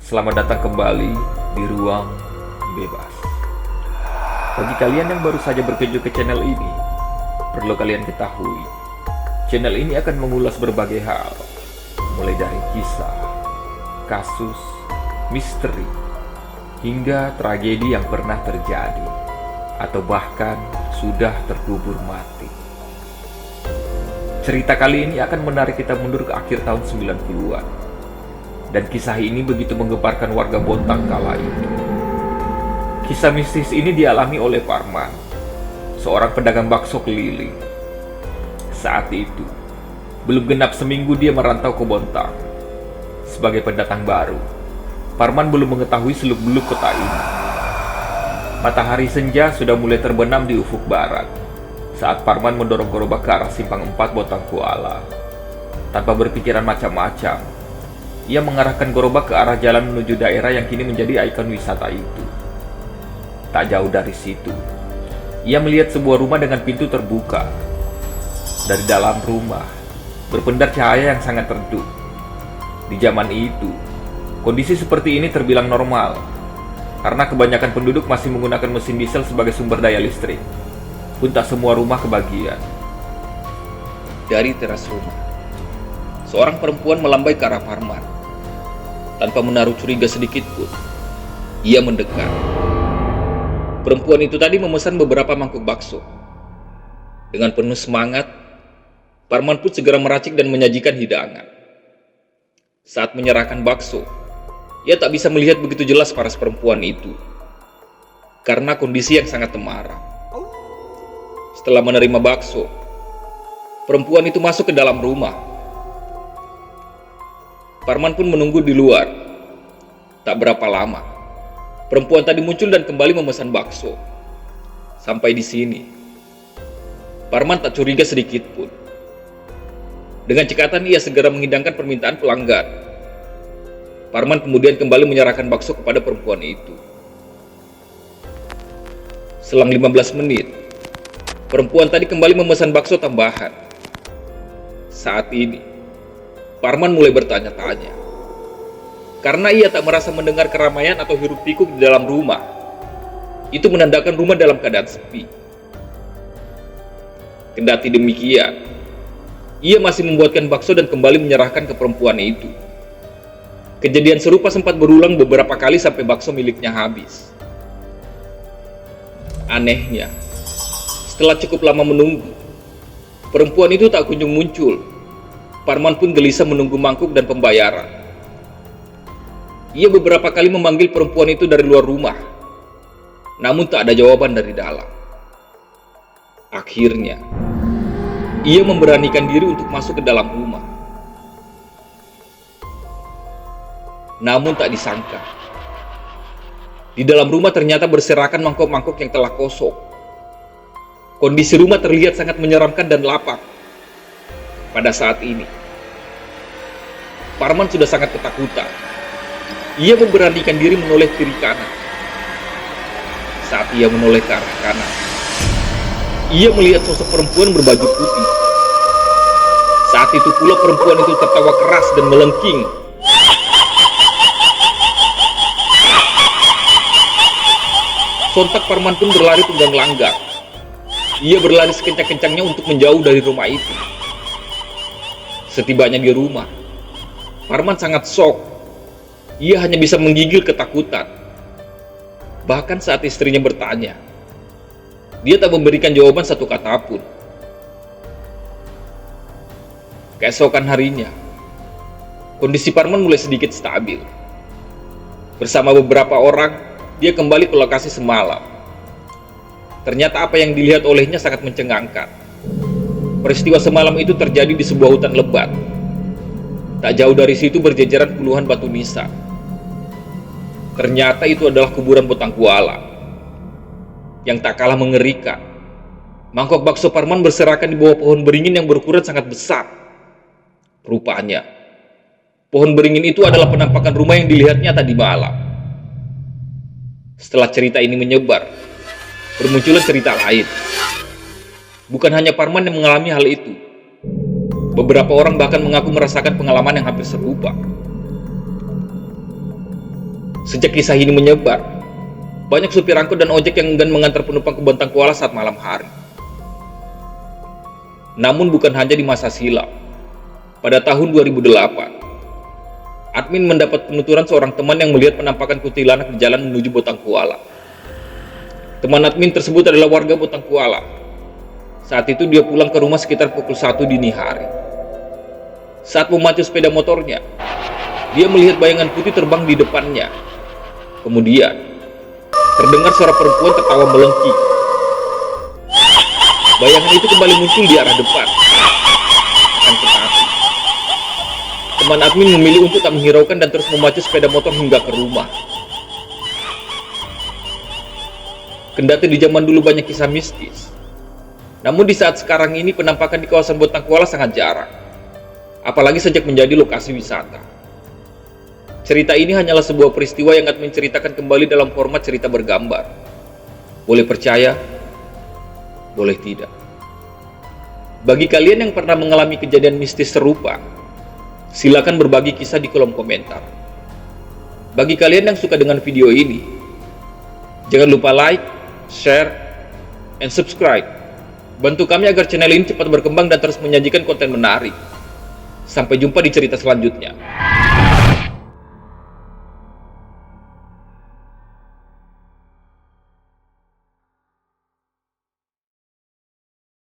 Selamat datang kembali di Ruang Bebas. Bagi kalian yang baru saja berkunjung ke channel ini, perlu kalian ketahui, channel ini akan mengulas berbagai hal, mulai dari kisah, kasus, misteri, hingga tragedi yang pernah terjadi, atau bahkan sudah terkubur mati. Cerita kali ini akan menarik kita mundur ke akhir tahun 90-an. Dan kisah ini begitu menggemparkan warga Bontang kala itu. Kisah mistis ini dialami oleh Parman, seorang pedagang bakso keliling. Saat itu, belum genap seminggu dia merantau ke Bontang. Sebagai pendatang baru, Parman belum mengetahui seluk-beluk kota ini. Matahari senja sudah mulai terbenam di ufuk barat saat Parman mendorong gerobak ke arah simpang 4 Bontang Kuala. Tanpa berpikiran macam-macam, ia mengarahkan gerobak ke arah jalan menuju daerah yang kini menjadi ikon wisata itu. Tak jauh dari situ, ia melihat sebuah rumah dengan pintu terbuka. Dari dalam rumah, berpendar cahaya yang sangat redup. Di zaman itu, kondisi seperti ini terbilang normal, karena kebanyakan penduduk masih menggunakan mesin diesel sebagai sumber daya listrik. Pun tak semua rumah kebagian. Dari teras rumah, seorang perempuan melambai ke arah Parman. Tanpa menaruh curiga sedikit pun, ia mendekat. Perempuan itu tadi memesan beberapa mangkuk bakso. Dengan penuh semangat, Parman pun segera meracik dan menyajikan hidangan. Saat menyerahkan bakso, ia tak bisa melihat begitu jelas paras perempuan itu, karena kondisi yang sangat temaram. Setelah menerima bakso, perempuan itu masuk ke dalam rumah. Parman pun menunggu di luar. Tak berapa lama, perempuan tadi muncul dan kembali memesan bakso. Sampai di sini, Parman tak curiga sedikit pun. Dengan cekatan ia segera menghidangkan permintaan pelanggan. Parman kemudian kembali menyerahkan bakso kepada perempuan itu. Selang 15 menit, perempuan tadi kembali memesan bakso tambahan. Saat ini, Parman mulai bertanya-tanya, karena ia tak merasa mendengar keramaian atau hiruk-pikuk di dalam rumah. Itu menandakan rumah dalam keadaan sepi. Kendati demikian, ia masih membuatkan bakso dan kembali menyerahkan ke perempuan itu. Kejadian serupa sempat berulang beberapa kali sampai bakso miliknya habis. Anehnya, setelah cukup lama menunggu, perempuan itu tak kunjung muncul. Parman pun gelisah menunggu mangkuk dan pembayaran. Ia beberapa kali memanggil perempuan itu dari luar rumah, namun tak ada jawaban dari dalam. Akhirnya, ia memberanikan diri untuk masuk ke dalam rumah. Namun tak disangka, di dalam rumah ternyata berserakan mangkok-mangkok yang telah kosong. Kondisi rumah terlihat sangat menyeramkan dan lapang. Pada saat ini, Parman sudah sangat ketakutan. Ia memberanikan diri menoleh kiri kanan. Saat ia menoleh ke arah kanan, ia melihat sosok perempuan berbaju putih. Saat itu pula perempuan itu tertawa keras dan melengking. Sontak Parman pun berlari tunggang langgang. Ia berlari sekencang-kencangnya untuk menjauh dari rumah itu. Setibanya di rumah, Parman sangat shock. Ia hanya bisa menggigil ketakutan. Bahkan saat istrinya bertanya, dia tak memberikan jawaban satu kata pun. Keesokan harinya, kondisi Parman mulai sedikit stabil. Bersama beberapa orang, dia kembali ke lokasi semalam. Ternyata apa yang dilihat olehnya sangat mencengangkan. Peristiwa semalam itu terjadi di sebuah hutan lebat. Tak jauh dari situ berjejeran puluhan batu nisan. Ternyata itu adalah kuburan Bontang Kuala. Yang tak kalah mengerikan, mangkok bakso Parman berserakan di bawah pohon beringin yang berukuran sangat besar. Rupanya, pohon beringin itu adalah penampakan rumah yang dilihatnya tadi malam. Setelah cerita ini menyebar, bermunculan cerita lain. Bukan hanya Parman yang mengalami hal itu. Beberapa orang bahkan mengaku merasakan pengalaman yang hampir serupa. Sejak kisah ini menyebar, banyak supir angkot dan ojek yang enggan mengantar penumpang ke Bontang Kuala saat malam hari. Namun bukan hanya di masa silam. Pada tahun 2008, admin mendapat penuturan seorang teman yang melihat penampakan kuntilanak di jalan menuju Bontang Kuala. Teman admin tersebut adalah warga Bontang Kuala. Saat itu dia pulang ke rumah sekitar pukul 1 dini hari. Saat memacu sepeda motornya, dia melihat bayangan putih terbang di depannya. Kemudian, terdengar suara perempuan tertawa melengking. Bayangan itu kembali muncul di arah depan. Akan tetapi, teman admin memilih untuk tak menghiraukan dan terus memacu sepeda motor hingga ke rumah. Kendati di zaman dulu banyak kisah mistis, namun di saat sekarang ini penampakan di kawasan Bontang Kuala sangat jarang, apalagi sejak menjadi lokasi wisata. Cerita ini hanyalah sebuah peristiwa yang akan menceritakan kembali dalam format cerita bergambar. Boleh percaya, boleh tidak. Bagi kalian yang pernah mengalami kejadian mistis serupa, silakan berbagi kisah di kolom komentar. Bagi kalian yang suka dengan video ini, jangan lupa like, share, and subscribe. Bantu kami agar channel ini cepat berkembang dan terus menyajikan konten menarik. Sampai jumpa di cerita selanjutnya.